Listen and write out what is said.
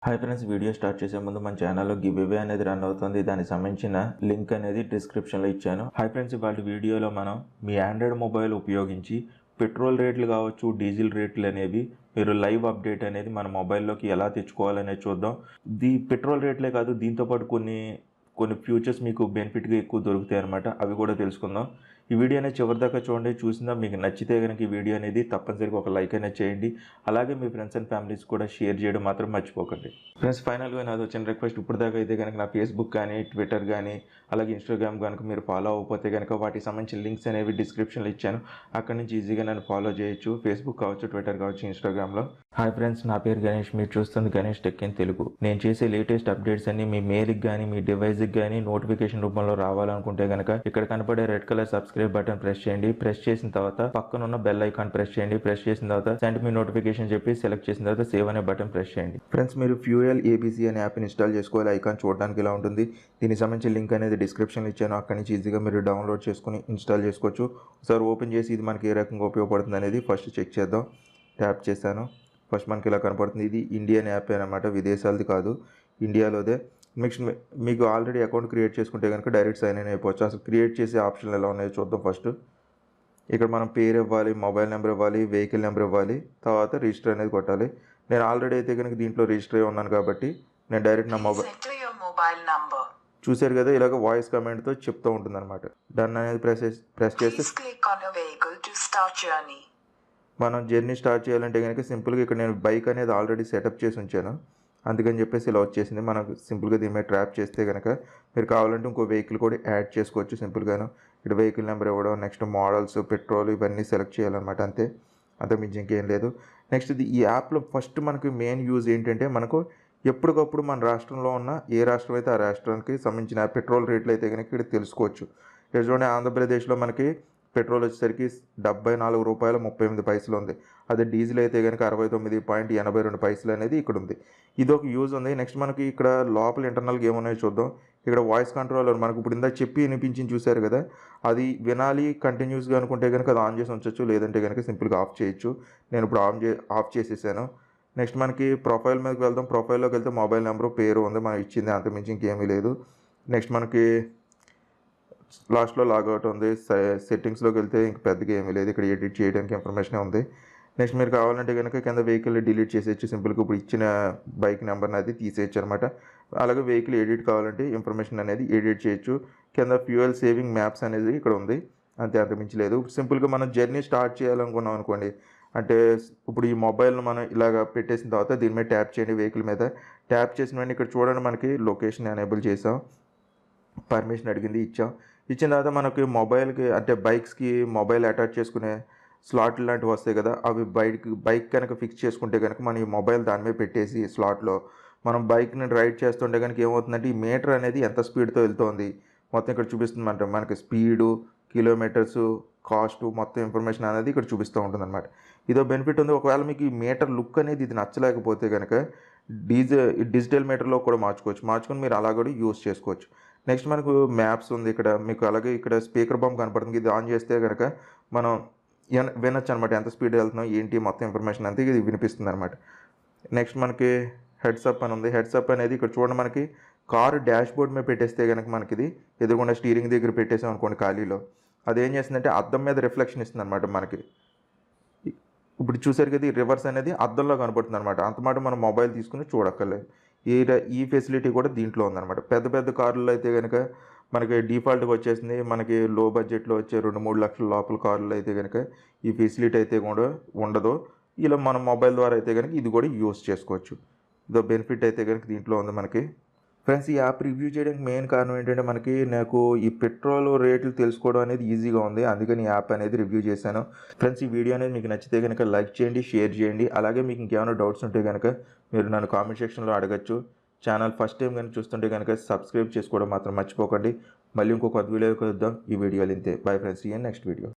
Hi friends, video start చేసే ముందు మన ఛానల్లో గివ్వే అనేది రన్ అవుతుంది. దానికి సంబంధించిన లింక్ అనేది డిస్క్రిప్షన్లో ఇచ్చాను. హాయ్ ఫ్రెండ్స్, ఇవాళ వీడియోలో మనం మీ ఆండ్రాయిడ్ మొబైల్ ఉపయోగించి పెట్రోల్ రేట్లు కావచ్చు, డీజిల్ రేట్లు అనేవి మీరు లైవ్ అప్డేట్ అనేది మన మొబైల్లోకి ఎలా తెచ్చుకోవాలనేది చూద్దాం. పెట్రోల్ రేట్లే కాదు, దీంతోపాటు కొన్ని ఫ్యూచర్స్ మీకు బెనిఫిట్గా ఎక్కువ దొరుకుతాయి అనమాట. అవి కూడా తెలుసుకుందాం. ఈ వీడియో అనేది చివరిదాకా చూడండి. చూసిందా మీకు నచ్చితే కనుక ఈ వీడియో అనేది తప్పనిసరిగా ఒక లైక్ అనేది చేయండి. అలాగే మీ ఫ్రెండ్స్ అండ్ ఫ్యామిలీస్ కూడా షేర్ చేయడం మాత్రం మర్చిపోకండి. ఫ్రెండ్స్, ఫైనల్గా నాది వచ్చిన రిక్వెస్ట్, ఇప్పుడు దాకా అయితే కనుక నా ఫేస్బుక్ కానీ, ట్విట్టర్ కానీ, అలాగే ఇన్స్టాగ్రామ్ కనుక మీరు ఫాలో అవ్వకపోతే కనుక వాటికి సంబంధించిన లింక్స్ అనేవి డిస్క్రిప్షన్లో ఇచ్చాను. అక్కడి నుంచి ఈజీగా నన్ను ఫాలో చేయొచ్చు. ఫేస్బుక్ కావచ్చు, ట్విట్టర్ కావచ్చు, ఇన్స్టాగ్రామ్లో. హాయ్ ఫ్రెండ్స్, నా పేరు గణేష్. మీరు చూస్తుంది గణేష్ టెక్ ఇన్ తెలుగు. నేను చేసే లేటెస్ట్ అప్డేట్స్ అన్ని మీ మెయిల్కి కానీ, మీ డివైస్కి కానీ నోటిఫికేషన్ రూపంలో రావాలనుకుంటే కనుక ఇక్కడ కనపడే red colour subscribe button press చేయండి. ప్రెస్ చేసిన తర్వాత పక్కనున్న బెల్ ఐకాన్ ప్రెస్ చేయండి. ప్రెస్ చేసిన తర్వాత సెండ్ మీ నోటిఫికేషన్ చెప్పి సెలెక్ట్ చేసిన తర్వాత సేవ్ అనే బటన్ ప్రెస్ చేయండి. ఫ్రెండ్స్, మీరు ఫ్యూయల్ ఏబీసీ అనే యాప్ ఇన్స్టాల్ చేసుకోవాలి. ఐకాన్ చూడడానికి ఇలా ఉంటుంది. దీనికి సంబంధించిన లింక్ అనేది డిస్క్రిప్షన్లో ఇచ్చాను. అక్కడి నుంచి ఈజీగా మీరు డౌన్లోడ్ చేసుకుని ఇన్స్టాల్ చేసుకోవచ్చు. ఒకసారి ఓపెన్ చేసి ఇది మనకి ఏ రకంగా ఉపయోగపడుతుంది అనేది ఫస్ట్ చెక్ చేద్దాం. ట్యాప్ చేశాను. ఫస్ట్ మనకి ఇలా కనపడుతుంది. ఇది ఇండియన్ యాప్ అనమాట, విదేశాలది కాదు, ఇండియాలోదే. నెక్స్ట్ మీకు ఆల్రెడీ అకౌంట్ క్రియేట్ చేసుకుంటే కనుక డైరెక్ట్ సైన్ ఇన్ అయిపోవచ్చు. అసలు క్రియేట్ చేసే ఆప్షన్లు ఎలా ఉన్నాయో చూద్దాం. ఫస్ట్ ఇక్కడ మనం పేరు ఇవ్వాలి, మొబైల్ నెంబర్ ఇవ్వాలి, వెహికల్ నెంబర్ ఇవ్వాలి, తర్వాత రిజిస్టర్ అనేది కొట్టాలి. నేను ఆల్రెడీ అయితే కనుక దీంట్లో రిజిస్టర్ అయి ఉన్నాను కాబట్టి నేను డైరెక్ట్ నా మొబైల్ చూసారు కదా, ఇలాగ వాయిస్ కమాండ్తో చెప్తూ ఉంటుంది అనమాట. డన్ అనేది ప్రెస్ చేస్తే మనం జర్నీ స్టార్ట్ చేయాలంటే కనుక సింపుల్గా ఇక్కడ నేను బైక్ అనేది ఆల్రెడీ సెటప్ చేసి ఉంచాను. అందుకని చెప్పేసి ఇలా వచ్చేసింది. మనకు సింపుల్గా దీని మీద ట్రాప్ చేస్తే కనుక మీరు కావాలంటే ఇంకో వెహికల్ కూడా యాడ్ చేసుకోవచ్చు సింపుల్గాను. ఇక్కడ వెహికల్ నెంబర్ ఇవ్వడం, నెక్స్ట్ మోడల్స్, పెట్రోల్ ఇవన్నీ సెలెక్ట్ చేయాలన్నమాట. అంతే మించి ఇంకేం లేదు. నెక్స్ట్ ఈ యాప్లో ఫస్ట్ మనకి మెయిన్ యూజ్ ఏంటంటే మనకు ఎప్పటికప్పుడు మన రాష్ట్రంలో ఉన్న ఏ రాష్ట్రం అయితే ఆ రాష్ట్రానికి సంబంధించిన పెట్రోల్ రేట్లు అయితే కనుక ఇక్కడ తెలుసుకోవచ్చు. ఇక్కడ చూడండి, ఆంధ్రప్రదేశ్లో మనకి పెట్రోల్ వచ్చేసరికి ₹74.38 ఉంది. అదే డీజిల్ అయితే కనుక 69.82 అనేది ఇక్కడ ఉంది. ఇది ఒక యూజ్ ఉంది. నెక్స్ట్ మనకి ఇక్కడ లోపల ఇంటర్నల్గా ఏమున్నాయో చూద్దాం. ఇక్కడ వాయిస్ కంట్రోలర్ మనకు ఇప్పుడు ఇందాక చెప్పి వినిపించింది చూశారు కదా, అది వినాలి కంటిన్యూస్గా అనుకుంటే కనుక అది ఆన్ చేసి ఉంచవచ్చు, లేదంటే కనుక సింపుల్గా ఆఫ్ చేయొచ్చు. నేను ఇప్పుడు ఆఫ్ చేసేసాను. నెక్స్ట్ మనకి ప్రొఫైల్ మీదకి వెళ్దాం. ప్రొఫైల్లోకి వెళ్తే మొబైల్ నెంబరు, పేరు ఉంది మనం ఇచ్చింది, అంతమించి ఇంకేమీ లేదు. నెక్స్ట్ మనకి లాస్ట్లో లాగౌట్ ఉంది. సెట్టింగ్స్లోకి వెళ్తే ఇంక పెద్దగా ఏమీ లేదు. ఇక్కడ ఎడిట్ చేయడానికి ఇన్ఫర్మేషన్ ఉంది. నెక్స్ట్ మీరు కావాలంటే కనుక కింద వెహికల్ డిలీట్ చేసేయచ్చు సింపుల్గా. ఇప్పుడు ఇచ్చిన బైక్ నెంబర్ని అది తీసేయచ్చు అనమాట. అలాగే వెహికల్ ఎడిట్ కావాలంటే ఇన్ఫర్మేషన్ అనేది ఎడిట్ చేయొచ్చు. కింద ఫ్యూయల్ సేవింగ్ మ్యాప్స్ అనేది ఇక్కడ ఉంది. అంతమించి లేదు. సింపుల్గా మనం జర్నీ స్టార్ట్ చేయాలనుకున్నాం అనుకోండి, అంటే ఇప్పుడు ఈ మొబైల్ను మనం ఇలాగ పెట్టేసిన తర్వాత దీని మీద ట్యాప్ చేయండి. వెహికల్ మీద ట్యాప్ చేసిన వెంటనే ఇక్కడ చూడండి, మనకి లొకేషన్ ఎనేబుల్ చేసాం, పర్మిషన్ అడిగింది, ఇచ్చిన తర్వాత మనకి మొబైల్కి అంటే బైక్స్కి మొబైల్ అటాచ్ చేసుకునే స్లాట్లు లాంటివి వస్తాయి కదా, అవి బైక్ కనుక ఫిక్స్ చేసుకుంటే కనుక మనం ఈ మొబైల్ దాని మీద పెట్టేసి స్లాట్లో మనం బైక్ని రైడ్ చేస్తుంటే కనుక ఏమవుతుందంటే ఈ మీటర్ అనేది ఎంత స్పీడ్తో వెళ్తుంది మొత్తం ఇక్కడ చూపిస్తుంది. అంటే మనకి స్పీడు, కిలోమీటర్సు, కాస్టు మొత్తం ఇన్ఫర్మేషన్ అనేది ఇక్కడ చూపిస్తూ ఉంటుంది అనమాట. ఇదో బెనిఫిట్ ఉంది. ఒకవేళ మీకు ఈ మీటర్ లుక్ అనేది ఇది నచ్చలేకపోతే కనుక డిజిటల్ మీటర్లో కూడా మార్చుకొని మీరు అలా కూడా యూస్ చేసుకోవచ్చు. నెక్స్ట్ మనకు మ్యాప్స్ ఉంది ఇక్కడ మీకు. అలాగే ఇక్కడ స్పీకర్ బాంబ్ కనపడుతుంది. ఇది ఆన్ చేస్తే కనుక మనం వినొచ్చు అనమాట, ఎంత స్పీడ్ వెళ్తున్నాం ఏంటి మొత్తం ఇన్ఫర్మేషన్ అంతా ఇది వినిపిస్తుంది అనమాట. నెక్స్ట్ మనకి హెడ్సప్ అని ఉంది. హెడ్సప్ అనేది ఇక్కడ చూడండి, మనకి కారు డాష్ బోర్డ్ మీద పెట్టేస్తే కనుక మనకి ఇది ఎదురుకుండా స్టీరింగ్ దగ్గర పెట్టేసాం అనుకోండి ఖాళీలో, అదేం చేస్తుందంటే అద్దం మీద రిఫ్లెక్షన్ ఇస్తుంది అనమాట మనకి. ఇప్పుడు చూసారు కదా, ఈ రివర్స్ అనేది అద్దంలో కనపడుతుంది అనమాట. అంతమాట మనం మొబైల్ తీసుకుని చూడక్కర్లేదు. ఈ ఫెసిలిటీ కూడా దీంట్లో ఉందన్నమాట. పెద్ద కార్లలో అయితే కనుక మనకి డిఫాల్ట్గా వచ్చేసింది. మనకి లో బడ్జెట్లో వచ్చే 2-3 లక్షల లోపల కార్లలో అయితే కనుక ఈ ఫెసిలిటీ అయితే కూడా ఉండదు. ఇలా మన మొబైల్ ద్వారా అయితే కనుక ఇది కూడా యూస్ చేసుకోవచ్చు. ఇదో బెనిఫిట్ అయితే కనుక దీంట్లో ఉంది మనకి. ఫ్రెండ్స్, ఈ యాప్ రివ్యూ చేయడానికి మెయిన్ కారణం ఏంటంటే నాకు ఈ పెట్రోల్ రేట్లు తెలుసుకోవడం అనేది ఈజీగా ఉంది. అందుకని ఈ యాప్ అనేది రివ్యూ చేశాను. ఫ్రెండ్స్, ఈ వీడియో అనేది మీకు నచ్చితే కనుక లైక్ చేయండి, షేర్ చేయండి. అలాగే మీకు ఇంకేమైనా డౌట్స్ ఉంటే కనుక మీరు నన్ను కామెంట్ సెక్షన్లో అడగచ్చు. ఛానల్ ఫస్ట్ టైం కనుక చూస్తుంటే కనుక సబ్స్క్రైబ్ చేసుకోవడం మాత్రం మర్చిపోకండి. మళ్ళీ ఇంకో కొత్త వీడియో కలుద్దాం. ఈ వీడియోలు ఇంతే. బై ఫ్రెండ్స్, ఈ నెక్స్ట్ వీడియో.